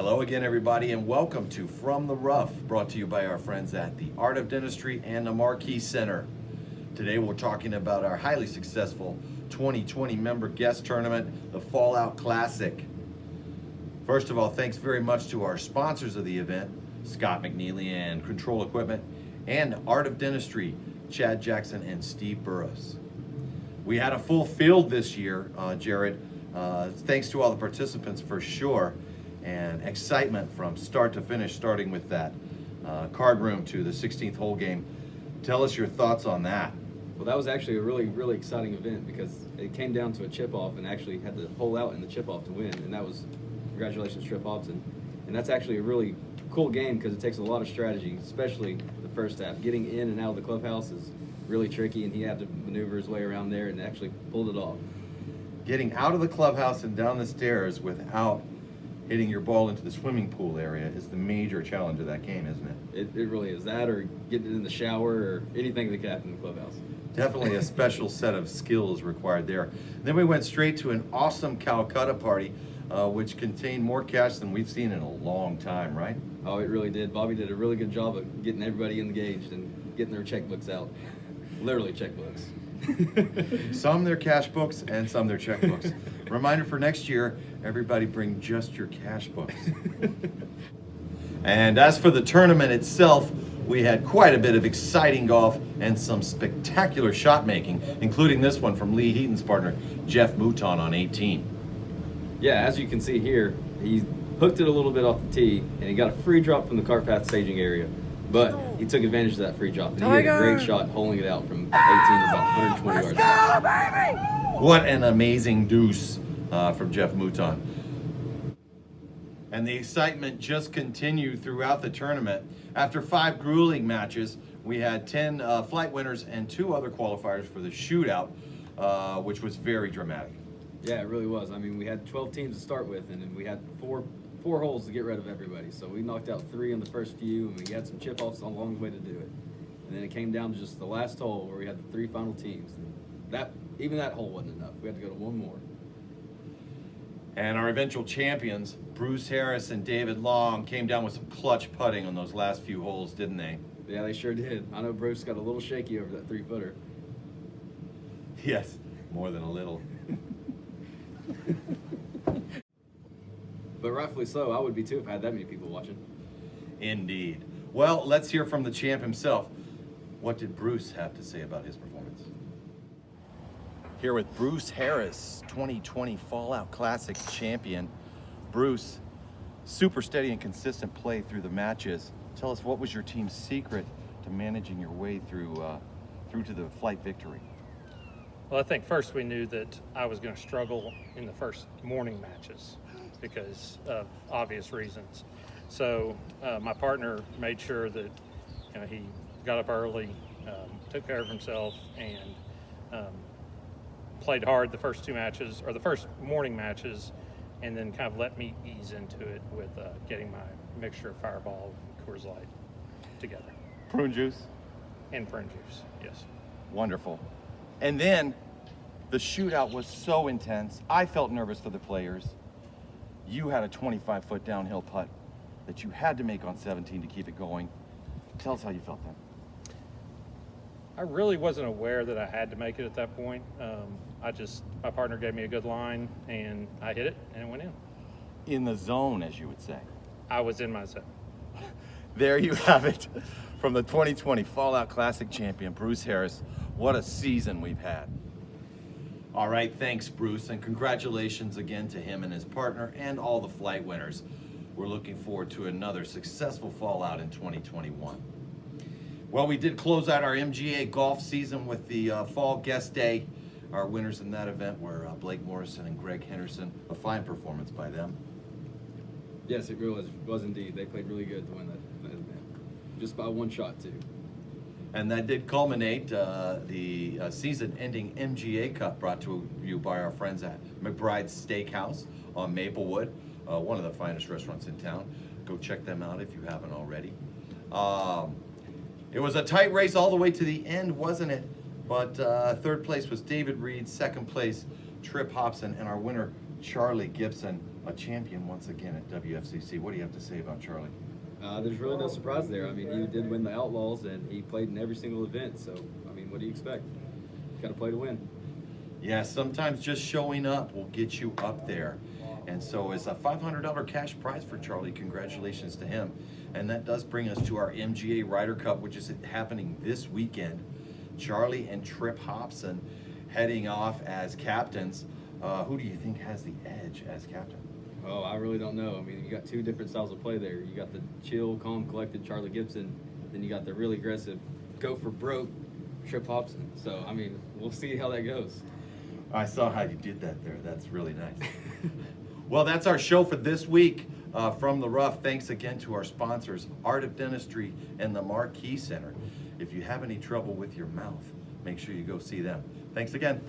Hello again, everybody, and welcome to From the Rough, brought to you by our friends at the Art of Dentistry and the Marquis Center. Today we're talking about our highly successful 2020 member guest tournament, the Fallout Classic. First of all, thanks very much to our sponsors of the event, Scott McNeely and Control Equipment, and Art of Dentistry, Chad Jackson and Steve Burrows. We had a full field this year, Jared. Thanks to all the participants for sure, and excitement from start to finish, starting with that card room to the 16th hole game. Tell us your thoughts on that. Well, that was actually a really exciting event because it came down to a chip-off and actually had to hole out in the chip-off to win, and that was, congratulations, Trip Hobson. And that's actually a really cool game because it takes a lot of strategy, especially the first half. Getting in and out of the clubhouse is really tricky, and he had to maneuver his way around there and actually pulled it off. Getting out of the clubhouse and down the stairs without hitting your ball into the swimming pool area is the major challenge of that game, isn't it? It really is. That or getting in the shower or anything that can happen in the clubhouse. Definitely a special set of skills required there. Then we went straight to an awesome Calcutta party, which contained more cash than we've seen in a long time, right? Oh, it really did. Bobby did a really good job of getting everybody engaged and getting their checkbooks out. Literally checkbooks. Some their cash books and some their checkbooks. Reminder for next year, everybody bring just your cash books. And as for the tournament itself, we had quite a bit of exciting golf and some spectacular shot making, including this one from Lee Heaton's partner, Jeff Mouton on 18. Yeah, as you can see here, he hooked it a little bit off the tee, and he got a free drop from the cart path staging area. But he took advantage of that free drop, and he hit a great shot holing it out from 18 to about 120 yards. What an amazing deuce from Jeff Mouton. And the excitement just continued throughout the tournament. After 5 grueling matches, we had 10 flight winners and 2 other qualifiers for the shootout, which was very dramatic. Yeah, it really was. I mean, we had 12 teams to start with, and then we had four holes to get rid of everybody. So we knocked out 3 in the first few, and we had some chip-offs along the way to do it. And then it came down to just the last hole where we had the 3 final teams. And even that hole wasn't enough. We had to go to 1 more. And our eventual champions, Bruce Harris and David Long, came down with some clutch putting on those last few holes, didn't they? Yeah, they sure did. I know Bruce got a little shaky over that 3-footer. Yes, more than a little. But rightfully so, I would be too if I had that many people watching. Indeed. Well, let's hear from the champ himself. What did Bruce have to say about his performance? Here with Bruce Harris, 2020 Fallout Classic champion. Bruce, super steady and consistent play through the matches. Tell us, what was your team's secret to managing your way through to the flight victory? Well, I think first we knew that I was going to struggle in the first morning matches because of obvious reasons. So my partner made sure that he got up early, took care of himself, and played hard the first 2 matches, or the first morning matches, and then kind of let me ease into it with getting my mixture of Fireball and Coors Light together. Prune juice? And prune juice, yes. Wonderful. And then the shootout was so intense. I felt nervous for the players. You had a 25-foot downhill putt that you had to make on 17 to keep it going. Tell us how you felt then. I really wasn't aware that I had to make it at that point. My partner gave me a good line, and I hit it, and it went in. In the zone, as you would say. I was in my zone. There you have it. From the 2020 Fallout Classic champion, Bruce Harris. What a season we've had. All right, thanks, Bruce, and congratulations again to him and his partner and all the flight winners. We're looking forward to another successful Fallout in 2021. Well, we did close out our MGA golf season with the Fall Guest Day. Our winners in that event were Blake Morrison and Greg Henderson. A fine performance by them. Yes, it really was indeed. They played really good to win that event. Just by 1 shot, too. And that did culminate the season-ending MGA Cup brought to you by our friends at McBride's Steakhouse on Maplewood, one of the finest restaurants in town. Go check them out if you haven't already. It was a tight race all the way to the end, wasn't it? But 3rd place was David Reed, 2nd place Trip Hobson, and our winner Charlie Gibson. a champion once again at WFCC. What do you have to say about Charlie? There's really no surprise there. I mean, he did win the Outlaws, and he played in every single event. So, I mean, what do you expect? Got to play to win. Yeah, sometimes just showing up will get you up there. And so it's a $500 cash prize for Charlie. Congratulations to him. And that does bring us to our MGA Ryder Cup, which is happening this weekend. Charlie and Trip Hobson heading off as captains. Who do you think has the edge as captain? Oh, I really don't know. I mean, you got two different styles of play there. You got the chill, calm, collected Charlie Gibson. Then you got the really aggressive, go for broke Trip Hobson. So, I mean, we'll see how that goes. I saw how you did that there. That's really nice. Well, that's our show for this week from the Rough. Thanks again to our sponsors, Art of Dentistry and the Marquis Center. If you have any trouble with your mouth, make sure you go see them. Thanks again.